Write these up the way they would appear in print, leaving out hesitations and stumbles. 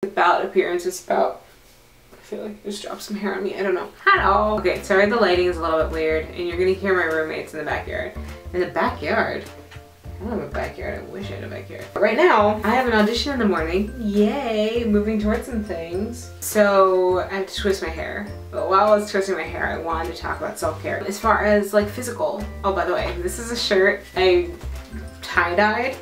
About appearance, it's about, I feel like I just dropped some hair on me, I don't know. Hello! Okay, sorry the lighting is a little bit weird and you're gonna hear my roommates in the backyard. In the backyard? I don't have a backyard, I wish I had a backyard. But right now, I have an audition in the morning. Yay! Moving towards some things. So, I have to twist my hair. But while I was twisting my hair, I wanted to talk about self-care. As far as like physical, oh by the way, this is a shirt I tie-dyed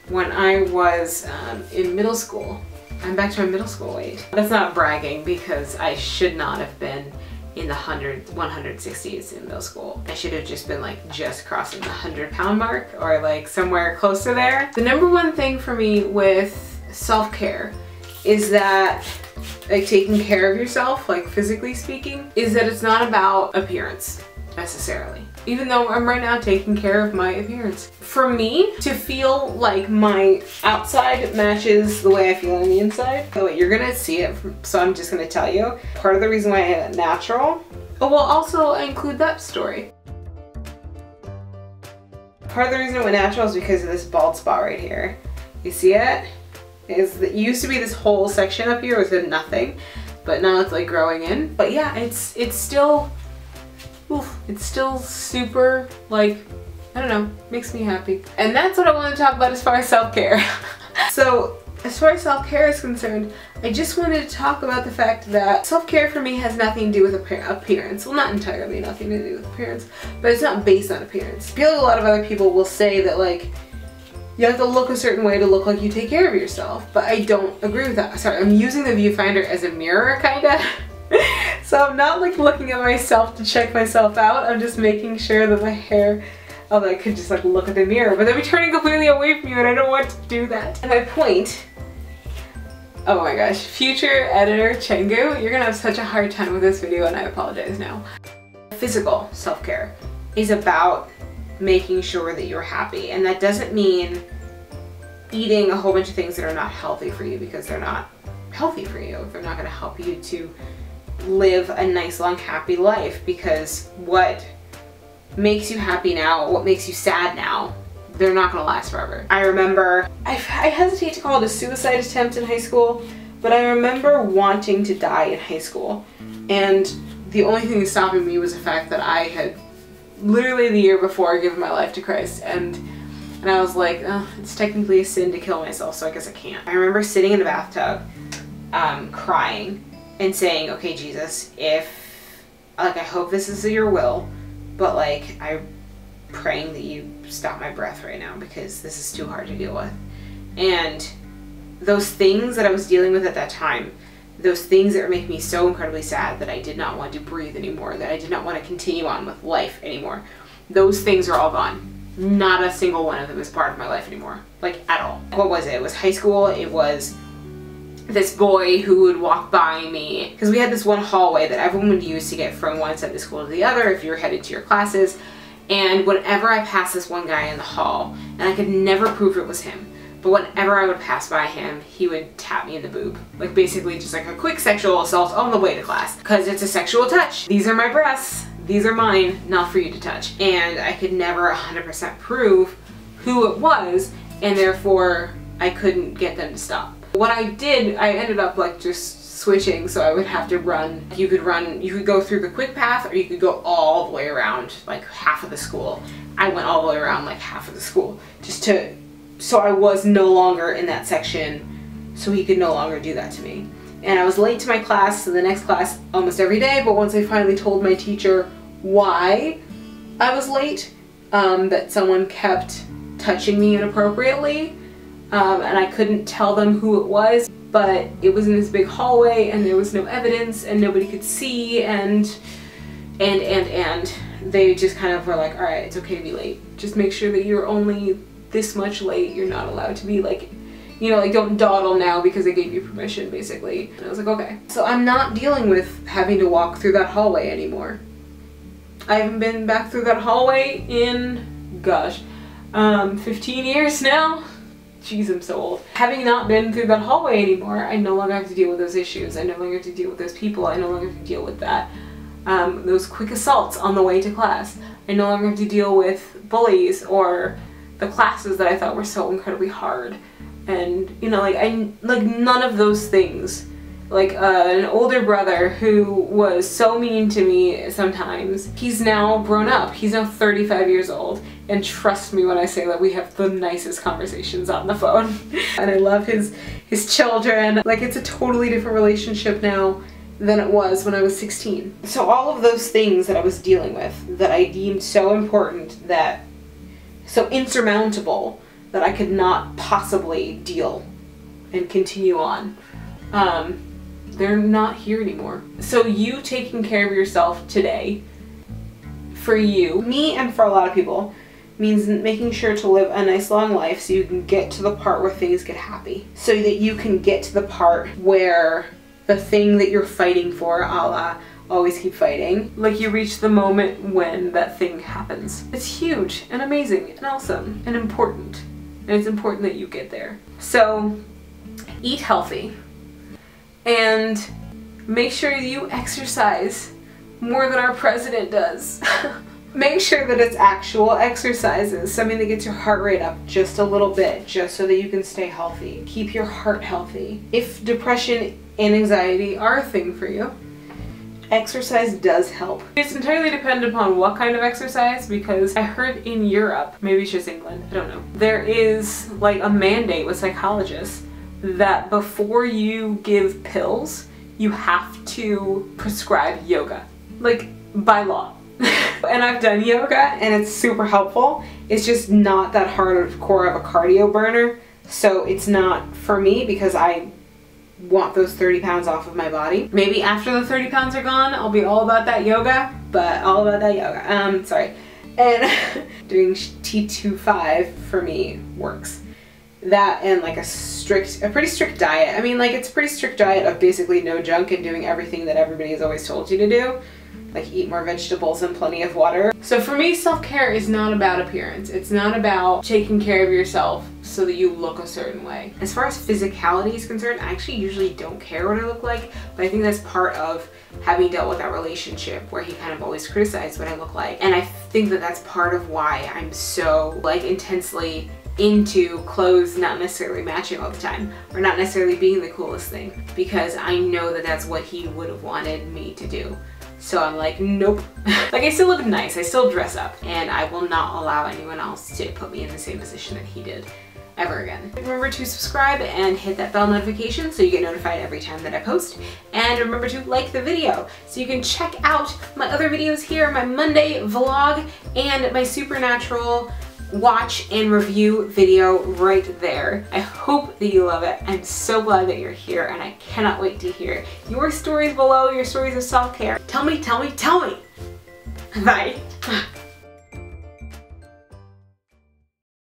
when I was in middle school. I'm back to my middle school weight. That's not bragging because I should not have been in the 160s in middle school. I should have just been like just crossing the 100-pound mark or like somewhere close to there. The number one thing for me with self-care is that like taking care of yourself, like physically speaking, is that it's not about appearance necessarily. Even though I'm right now taking care of my appearance. For me, to feel like my outside matches the way I feel on the inside. Oh wait, you're gonna see it, so I'm just gonna tell you. Part of the reason why I had it natural, oh well also I include that story. Part of the reason it went natural is because of this bald spot right here. You see it? It used to be this whole section up here with nothing, but now it's like growing in. But yeah, it's still, oof, it's still super, like, I don't know, makes me happy. And that's what I want to talk about as far as self-care. So, as far as self-care is concerned, I just wanted to talk about the fact that self-care for me has nothing to do with appearance. Well, not entirely nothing to do with appearance, but it's not based on appearance. I feel like a lot of other people will say that, like, you have to look a certain way to look like you take care of yourself, but I don't agree with that. Sorry, I'm using the viewfinder as a mirror, kinda. So I'm not like looking at myself to check myself out, I'm just making sure that my hair, although I could just like look at the mirror, but they'd be turning completely away from you and I don't want to do that. And my point, oh my gosh, future editor Chengu, you're gonna have such a hard time with this video and I apologize now. Physical self-care is about making sure that you're happy, and that doesn't mean eating a whole bunch of things that are not healthy for you because they're not healthy for you. They're not gonna help you to live a nice, long, happy life, because what makes you happy now, what makes you sad now, they're not gonna last forever. I remember, I hesitate to call it a suicide attempt in high school, but I remember wanting to die in high school, and the only thing stopping me was the fact that I had literally the year before given my life to Christ, and I was like, oh, it's technically a sin to kill myself, so I guess I can't. I remember sitting in the bathtub, crying, and saying, okay, Jesus, if, like, I hope this is your will, but, like, I'm praying that you stop my breath right now because this is too hard to deal with. And those things that I was dealing with at that time, those things that were making me so incredibly sad that I did not want to breathe anymore, that I did not want to continue on with life anymore, those things are all gone. Not a single one of them is part of my life anymore, like, at all. What was it? It was high school, it was this boy who would walk by me, because we had this one hallway that everyone would use to get from one side of the school to the other if you were headed to your classes, and whenever I passed this one guy in the hall, and I could never prove it was him, but whenever I would pass by him, he would tap me in the boob. Like basically just like a quick sexual assault on the way to class, because it's a sexual touch. These are my breasts, these are mine, not for you to touch. And I could never 100% prove who it was, and therefore I couldn't get them to stop. What I did, I ended up like just switching, so I would have to run. You could go through the quick path, or you could go all the way around like half of the school. I went all the way around like half of the school, just to, so I was no longer in that section, so he could no longer do that to me. And I was late to my class, to the next class, almost every day, but once I finally told my teacher why I was late, that someone kept touching me inappropriately, and I couldn't tell them who it was, but it was in this big hallway and there was no evidence and nobody could see, and they just kind of were like, alright, it's okay to be late. Just make sure that you're only this much late. You're not allowed to be like, you know, like don't dawdle now because I gave you permission, basically. And I was like, okay. So I'm not dealing with having to walk through that hallway anymore. I haven't been back through that hallway in, gosh, 15 years now. Jeez, I'm so old. Having not been through that hallway anymore, I no longer have to deal with those issues. I no longer have to deal with those people. I no longer have to deal with that, those quick assaults on the way to class. I no longer have to deal with bullies or the classes that I thought were so incredibly hard. and you know, like none of those things. Like an older brother who was so mean to me sometimes, he's now grown up. He's now 35 years old, and trust me when I say that we have the nicest conversations on the phone. And I love his children. Like, it's a totally different relationship now than it was when I was 16. So all of those things that I was dealing with, that I deemed so important, that so insurmountable, that I could not possibly deal and continue on, they're not here anymore. So you taking care of yourself today, for you, me, and for a lot of people, means making sure to live a nice long life so you can get to the part where things get happy. So that you can get to the part where the thing that you're fighting for, a la always keep fighting, like you reach the moment when that thing happens. It's huge and amazing and awesome and important. And it's important that you get there. So eat healthy. And make sure you exercise more than our president does. Make sure that it's actual exercises, something that gets your heart rate up just a little bit, just so that you can stay healthy. Keep your heart healthy. If depression and anxiety are a thing for you, exercise does help. It's entirely dependent upon what kind of exercise, because I heard in Europe, maybe it's just England, I don't know, there is like a mandate with psychologists that before you give pills, you have to prescribe yoga, like by law. And I've done yoga and it's super helpful. It's just not that hardcore of a cardio burner. So it's not for me, because I want those 30 pounds off of my body. Maybe after the 30 pounds are gone, I'll be all about that yoga, but all about that yoga. Sorry. And doing T25 for me works. That and like a pretty strict diet. I mean, like, it's a pretty strict diet of basically no junk and doing everything that everybody has always told you to do. Like, eat more vegetables and plenty of water. So for me, self-care is not about appearance. It's not about taking care of yourself so that you look a certain way. As far as physicality is concerned, I actually usually don't care what I look like, but I think that's part of having dealt with that relationship where he kind of always criticized what I look like. And I think that that's part of why I'm so, like, intensely into clothes not necessarily matching all the time, or not necessarily being the coolest thing, because I know that that's what he would have wanted me to do. So I'm like, nope. Like, I still look nice, I still dress up, and I will not allow anyone else to put me in the same position that he did ever again. Remember to subscribe and hit that bell notification so you get notified every time that I post. And remember to like the video so you can check out my other videos here, my Monday vlog and my Supernatural watch and review video right there. I hope that you love it. I'm so glad that you're here, and I cannot wait to hear your stories below, your stories of self-care. Tell me, tell me, tell me. Bye.